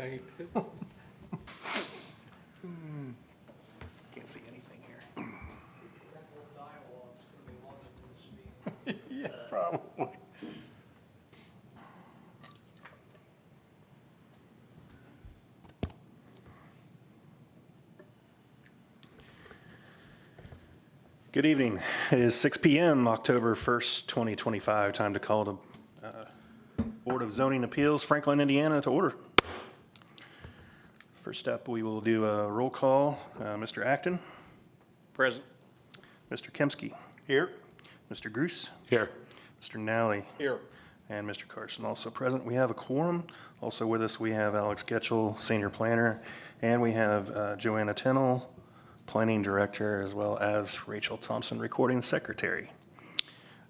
paint. Can't see anything here. Dialogue's gonna be longer than this meeting. Yeah, probably. Good evening. It is 6 p.m., October 1st, 2025. Time to call the Board of Zoning Appeals, Franklin, Indiana, to order. First up, we will do a roll call. Mr. Acton, Present. Mr. Kemsky, Here. Mr. Gruce, Here. Mr. Nally, Here. and Mr. Carson also present. We have a quorum. Also with us, we have Alex Getchell, Senior Planner, and we have Joanna Tennell, Planning Director, as well as Rachel Thompson, Recording Secretary.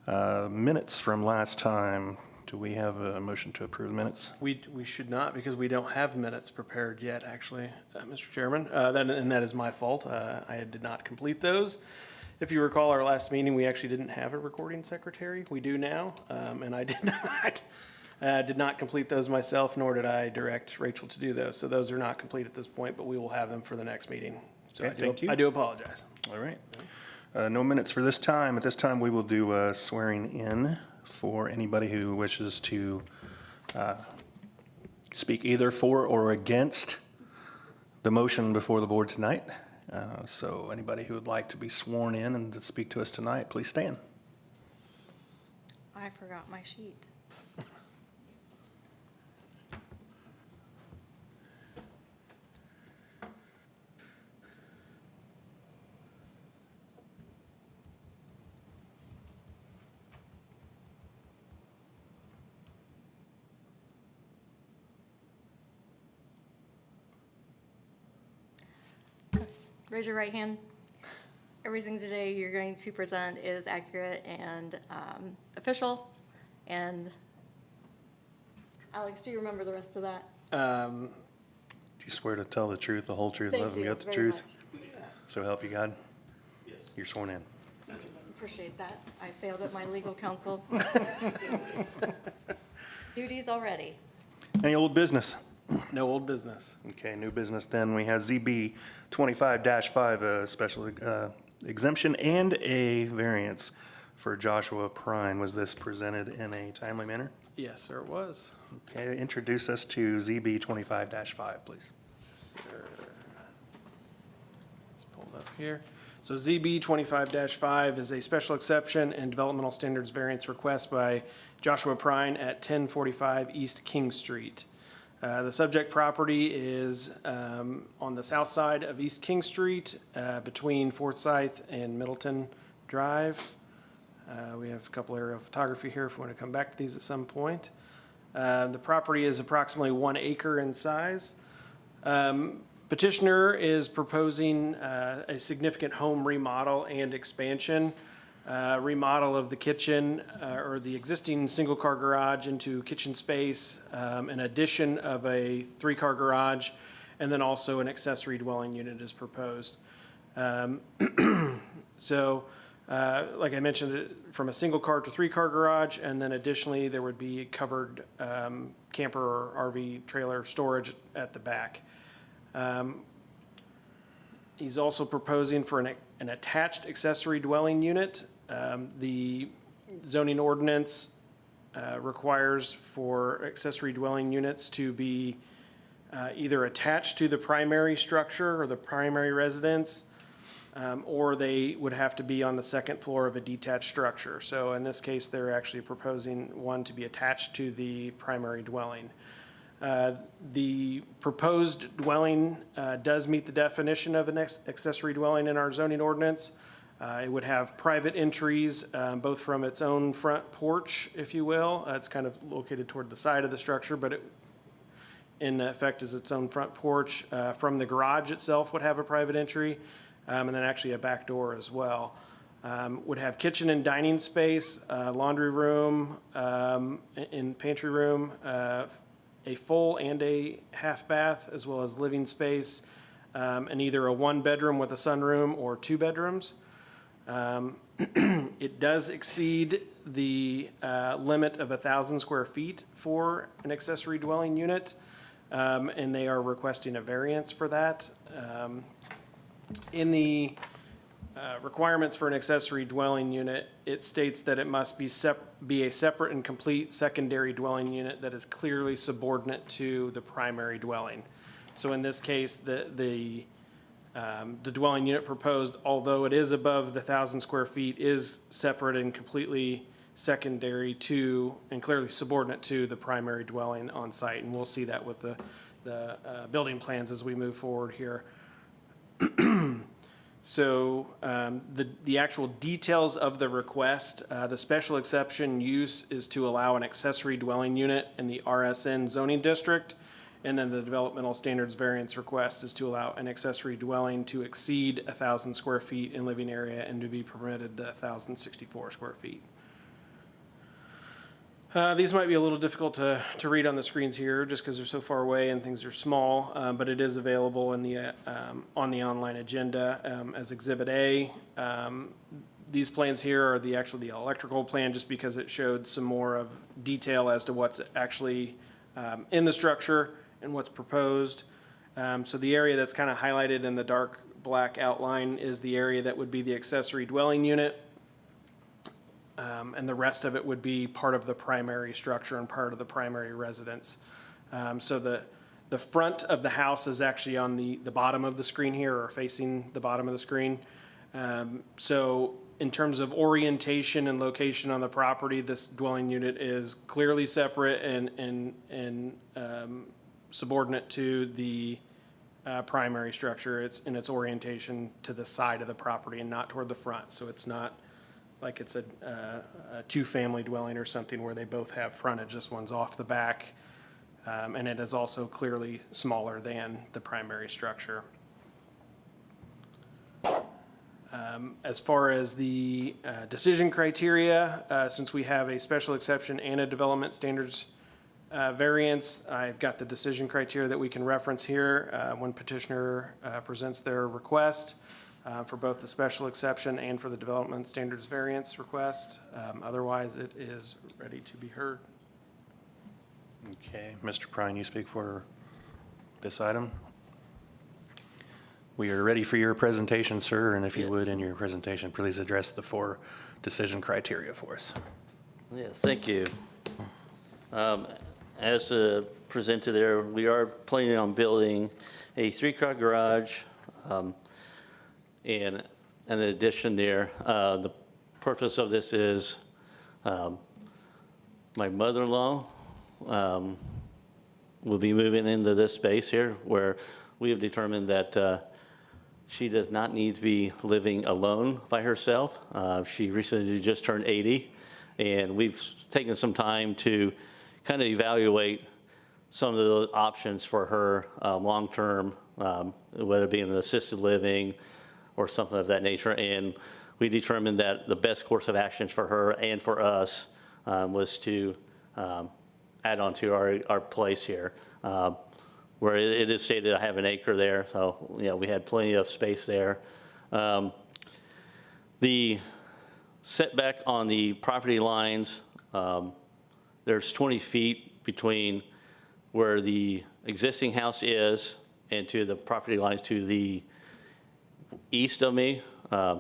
Minutes from last time. Do we have a motion to approve minutes? We should not, because we don't have minutes prepared yet, actually, Mr. Chairman. That is my fault. I did not complete those. If you recall, our last meeting, we actually didn't have a recording secretary. We do now, and I did not complete those myself, nor did I direct Rachel to do those. So those are not complete at this point, but we will have them for the next meeting. So Okay, thank you. I do apologize. All right. No minutes for this time. At this time, we will do swearing in for anybody who wishes to speak either for or against the motion before the board tonight. So anybody who would like to be sworn in and to speak to us tonight, please stand. I forgot my sheet. Raise your right hand. Everything today you're going to present is accurate and official. And Alex, do you remember the rest of that? Do you swear to tell the truth, the whole truth, Thank nothing you but the very truth? much. So help you God? Yes. You're sworn in. Appreciate that. I failed at my legal counsel duties already. Any old business? No old business. Okay, new business then. We have ZB 25-5, a special exemption and a variance for Joshua Prine. Was this presented in a timely manner? Yes, sir, it was. Okay, introduce us to ZB 25-5, please. Yes, sir. It's pulled up here. So ZB 25-5 is a special exception and developmental standards variance request by Joshua Prine at 1045 East King Street. The subject property is on the south side of East King Street, between Forsyth and Middleton Drive. We have a couple aerial photography here if we want to come back to these at some point. The property is approximately 1 acre in size. Petitioner is proposing a significant home remodel and expansion. Remodel of the kitchen or the existing single-car garage into kitchen space, an addition of a 3-car garage, and then also an accessory dwelling unit is proposed. So, like I mentioned, from a single-car to 3-car garage, and then additionally, there would be covered camper or RV trailer storage at the back. He's also proposing for an attached accessory dwelling unit. The zoning ordinance requires for accessory dwelling units to be either attached to the primary structure or the primary residence, or they would have to be on the second floor of a detached structure. So in this case, they're actually proposing one to be attached to the primary dwelling. The proposed dwelling does meet the definition of an accessory dwelling in our zoning ordinance. It would have private entries, both from its own front porch, if you will. It's kind of located toward the side of the structure, but it, in effect, is its own front porch. From the garage itself would have a private entry, and then actually a back door as well. Would have kitchen and dining space, laundry room, and pantry room, a full and a half bath, as well as living space, and either a 1-bedroom with a sunroom or 2 bedrooms. It does exceed the limit of 1,000 square feet for an accessory dwelling unit. and they are requesting a variance for that. In the requirements for an accessory dwelling unit, it states that it must be a separate and complete secondary dwelling unit that is clearly subordinate to the primary dwelling. So in this case, the dwelling unit proposed, although it is above the 1,000 square feet, is separate and completely secondary to and clearly subordinate to the primary dwelling on site. And we'll see that with the building plans as we move forward here. So the actual details of the request, the special exception use is to allow an accessory dwelling unit in the RSN zoning district. And then the developmental standards variance request is to allow an accessory dwelling to exceed 1,000 square feet in living area and to be permitted the 1,064 square feet. These might be a little difficult to read on the screens here just because they're so far away and things are small, but it is available in the, on the online agenda as Exhibit A. These plans here are the electrical plan just because it showed some more of detail as to what's actually in the structure and what's proposed. So the area that's kind of highlighted in the dark black outline is the area that would be the accessory dwelling unit. And the rest of it would be part of the primary structure and part of the primary residence. So the front of the house is actually on the bottom of the screen here, or facing the bottom of the screen. So in terms of orientation and location on the property, this dwelling unit is clearly separate and subordinate to the primary structure. It's in its orientation to the side of the property and not toward the front. So it's not like it's a two-family dwelling or something where they both have frontage. This one's off the back, and it is also clearly smaller than the primary structure. As far as the decision criteria, since we have a special exception and a development standards variance, I've got the decision criteria that we can reference here when petitioner presents their request. For both the special exception and for the development standards variance request. Otherwise, it is ready to be heard. Okay, Mr. Prine, you speak for this item? We are ready for your presentation, sir, and if you would, in your presentation, please address the 4 decision criteria for us. Yes, thank you. As presented there, we are planning on building a 3-car garage and an addition there. The purpose of this is my mother-in-law will be moving into this space here where we have determined that she does not need to be living alone by herself. She recently just turned 80, and we've taken some time to kind of evaluate some of those options for her long-term, whether it be in an assisted living or something of that nature. And we determined that the best course of actions for her and for us was to add on to our place here, where it is stated I have an acre there. So, you know, we had plenty of space there. The setback on the property lines, there's 20 feet between where the existing house is and to the property lines to the east of me,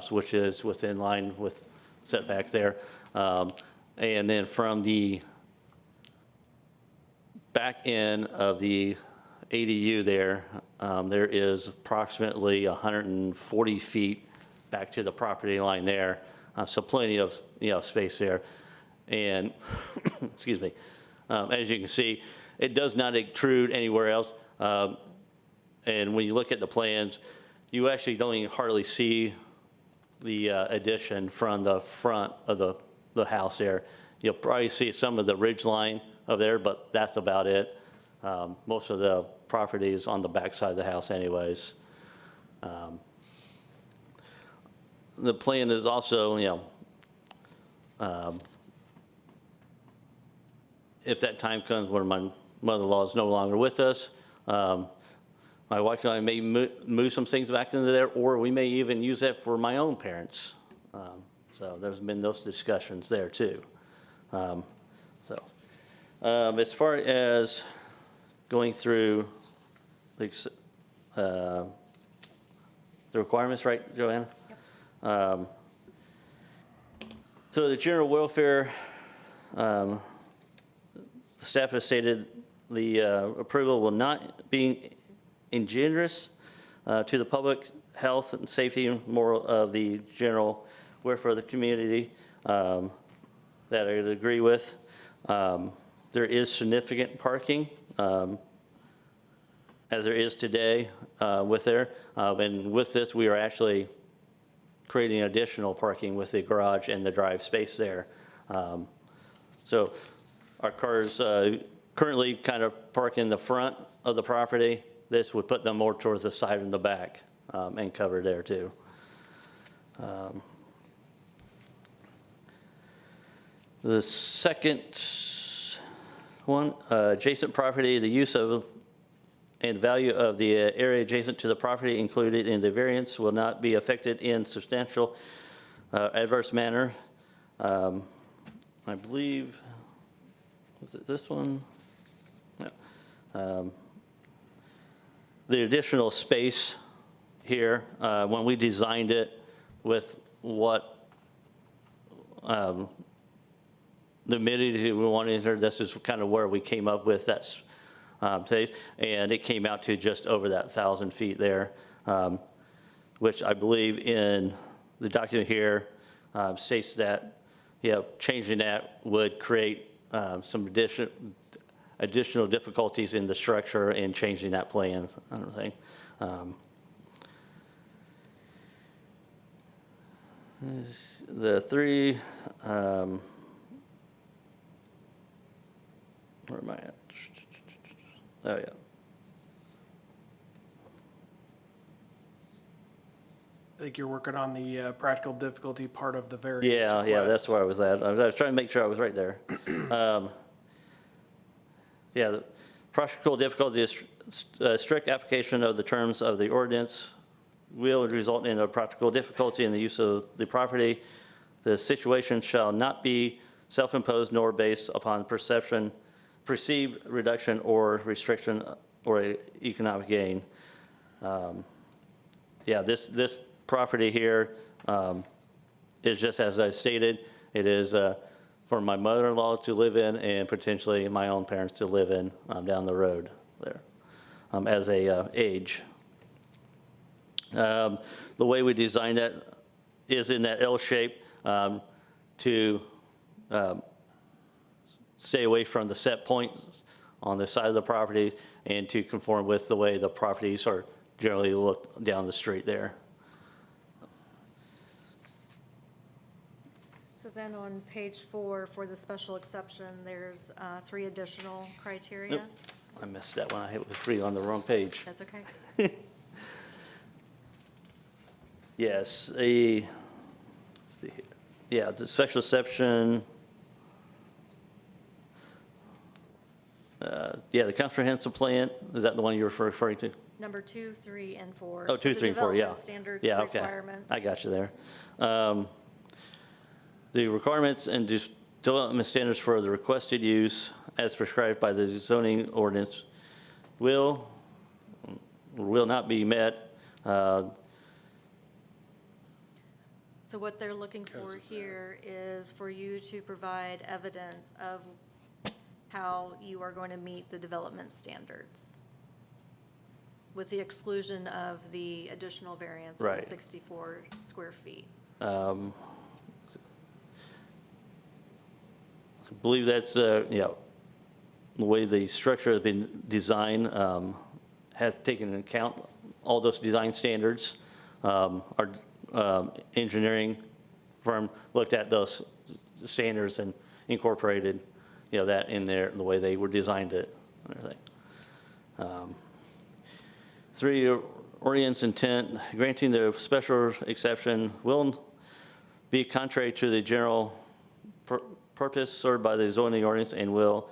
which is within line with setback there. And then from the back end of the ADU there, there is approximately 140 feet back to the property line there. So plenty of, space there. And, excuse me, as you can see, it does not intrude anywhere else. And when you look at the plans, you actually don't even hardly see the addition from the front of the house there. You'll probably see some of the ridge line of there, but that's about it. Most of the property is on the back side of the house anyways. The plan is also, if that time comes when my mother-in-law is no longer with us, my wife and I may move some things back into there, or we may even use that for my own parents. So there's been those discussions there too. As far as going through the requirements, right, Joanna? So the general welfare, the staff has stated the approval will not be injurious to the public health and safety and moral of the general welfare of the community, that I would agree with. There is significant parking, as there is today with there. And with this, we are actually creating additional parking with the garage and the drive space there. So our cars currently kind of park in the front of the property. This would put them more towards the side and the back and cover there too. The second one, adjacent property, the use of and value of the area adjacent to the property included in the variance will not be affected in substantial adverse manner. I believe, was it this one? No. The additional space here, when we designed it with what the amenity we wanted here, this is kind of where we came up with that space, and it came out to just over that 1,000 feet there, which I believe in the document here states that, changing that would create some additional difficulties in the structure and changing that plan, I don't think. The three, where am I at? Oh, yeah. I think you're working on the practical difficulty part of the variance Yeah, request. that's where I was at. I was trying to make sure I was right there. Yeah, the practical difficulty is strict application of the terms of the ordinance will result in a practical difficulty in the use of the property. The situation shall not be self-imposed nor based upon perceived reduction or restriction or economic gain. Yeah, this property here is just as I stated, it is for my mother-in-law to live in and potentially my own parents to live in down the road there as a age. The way we designed that is in that L shape to stay away from the set points on the side of the property and to conform with the way the properties are generally looked down the street there. So then on page 4, for the special exception, there's 3 additional criteria. Nope. I missed that one. I was reading on the wrong page. That's okay. Yes, the special exception. Yeah, the comprehensive plan, is that the one you're referring to? Number 2, 3, and 4. Oh, 2, 3, and 4, yeah. The development standards Yeah, okay. requirements. I got you there. The requirements and development standards for the requested use as prescribed by the zoning ordinance will not be met. So what they're looking for here is for you to provide evidence of how you are going to meet the development standards with the exclusion of the additional variance of Right. the 64 square feet. I believe that's, the way the structure has been designed has taken into account all those design standards. Our engineering firm looked at those standards and incorporated, that in there, the way they were designed it, and everything. 3, ordinance intent, granting the special exception will be contrary to the general purpose served by the zoning ordinance and will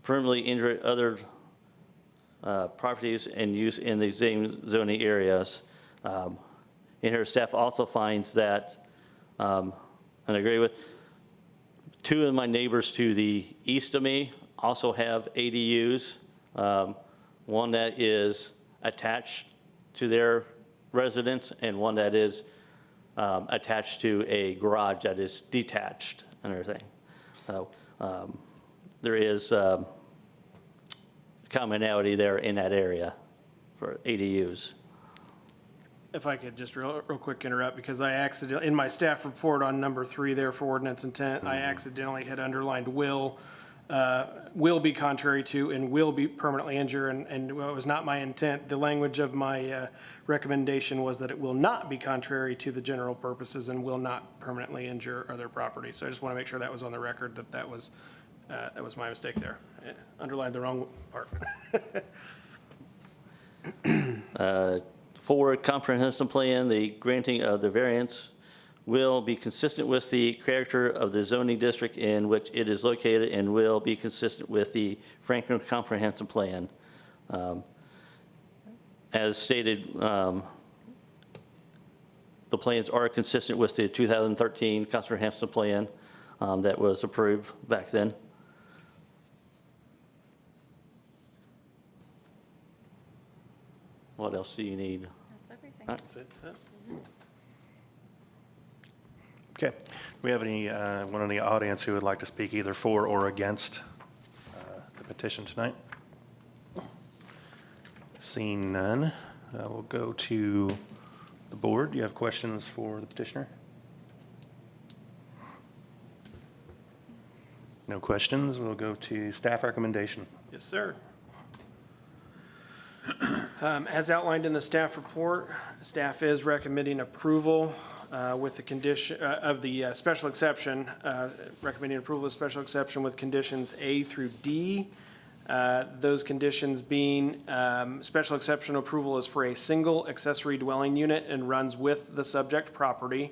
permanently injure other properties and use in the same zoning areas. In here, staff also finds that, and I agree with, 2 of my neighbors to the east of me also have ADUs. one that is attached to their residence and one that is attached to a garage that is detached and everything. So there is commonality there in that area for ADUs. If I could just real quick interrupt, because I accidentally, in my staff report on number 3 there for ordinance intent, I accidentally had underlined will be contrary to, and will be permanently injure, and it was not my intent. The language of my recommendation was that it will not be contrary to the general purposes and will not permanently injure other property. So I just want to make sure that was on the record, that was my mistake there. I underlined the wrong part. For comprehensive plan, the granting of the variance will be consistent with the character of the zoning district in which it is located and will be consistent with the Franklin Comprehensive Plan. As stated, the plans are consistent with the 2013 Comprehensive Plan that was approved back then. What else do you need? That's everything. All right. Okay. Do we have anyone in the audience who would like to speak either for or against the petition tonight? Seeing none, we'll go to the board. Do you have questions for the petitioner? No questions. We'll go to staff recommendation. Yes, sir. As outlined in the staff report, staff is recommending approval with the condition of the special exception, recommending approval of special exception with conditions A through D. Those conditions being special exception approval is for a single accessory dwelling unit and runs with the subject property.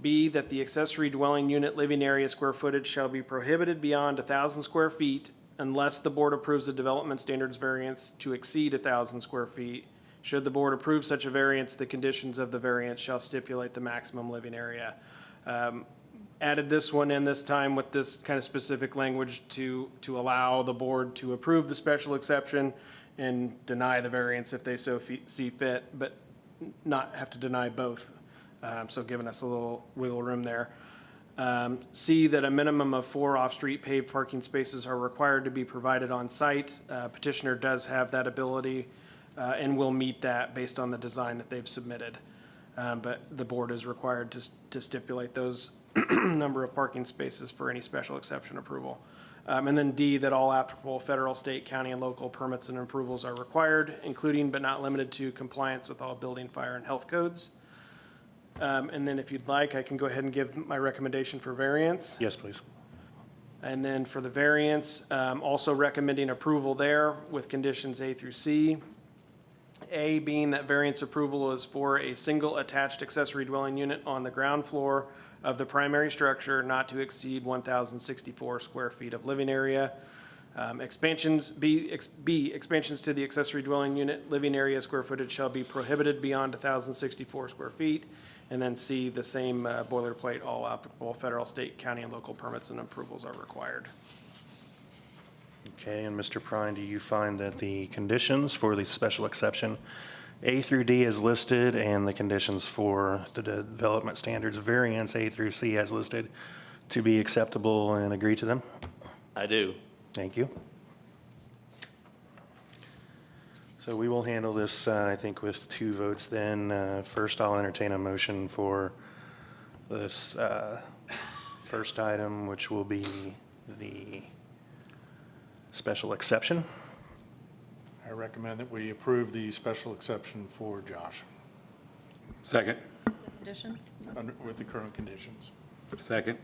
B, that the accessory dwelling unit living area square footage shall be prohibited beyond 1,000 square feet unless the board approves a development standards variance to exceed 1,000 square feet. Should the board approve such a variance, the conditions of the variance shall stipulate the maximum living area. Added this one in this time with this kind of specific language to allow the board to approve the special exception and deny the variance if they so see fit, but not have to deny both. So giving us a little wiggle room there. C, that a minimum of 4 off-street paved parking spaces are required to be provided on site. Petitioner does have that ability and will meet that based on the design that they've submitted. But the board is required to stipulate those number of parking spaces for any special exception approval. And then D, that all applicable federal, state, county, and local permits and approvals are required, including but not limited to compliance with all building, fire, and health codes. And then if you'd like, I can go ahead and give my recommendation for variance. Yes, please. And then for the variance, also recommending approval there with conditions A through C. A being that variance approval is for a single attached accessory dwelling unit on the ground floor of the primary structure not to exceed 1,064 square feet of living area. Expansions expansions to the accessory dwelling unit living area square footage shall be prohibited beyond 1,064 square feet. And then C, the same boilerplate, all applicable federal, state, county, and local permits and approvals are required. Okay, and Mr. Prine, do you find that the conditions for the special exception A through D is listed and the conditions for the development standards variance A through C as listed to be acceptable and agree to them? I do. Thank you. So we will handle this, I think, with 2 votes then. First, I'll entertain a motion for this first item, which will be the special exception. I recommend that we approve the special exception for Josh Second. Conditions? with the current conditions. Second.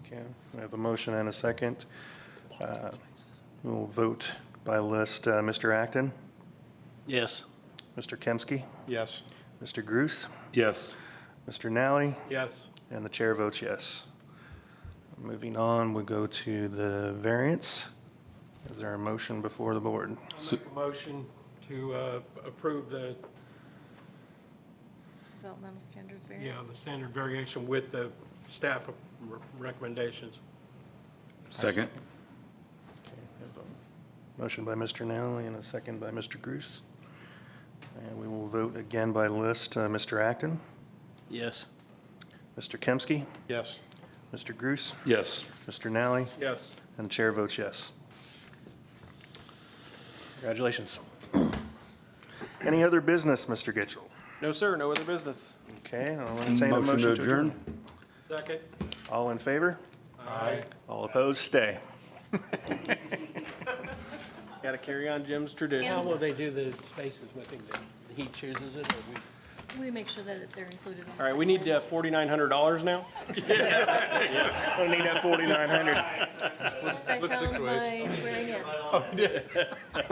Okay, we have a motion and a second. We'll vote by list. Mr. Acton, Yes. Mr. Kemsky, Yes. Mr. Gruce, Yes. Mr. Nally, Yes. and the chair votes yes. Moving on, we go to the variance. Is there a motion before the board? So- Make a motion to approve the, Developmental standards yeah, variance? the standard variation with the staff recommendations. Second. Okay, we have Motion by Mr. Nally and a second by Mr. Gruce. And we will vote again by list. Mr. Acton, Yes. Mr. Kemsky, Yes. Mr. Gruce, Yes. Mr. Nally, Yes. and the chair votes yes. Congratulations. Any other business, Mr. Gitchell? No, sir, no other business. Okay, I'll entertain a Motion to adjourn? Second? All in favor? Aye. All opposed, stay. Got to carry on Jim's tradition. How will they do the spaces with him? He chooses it, or we? We make sure that they're included on the. All right, we need $4,900 now. I need that 4,900. I found my swearing in.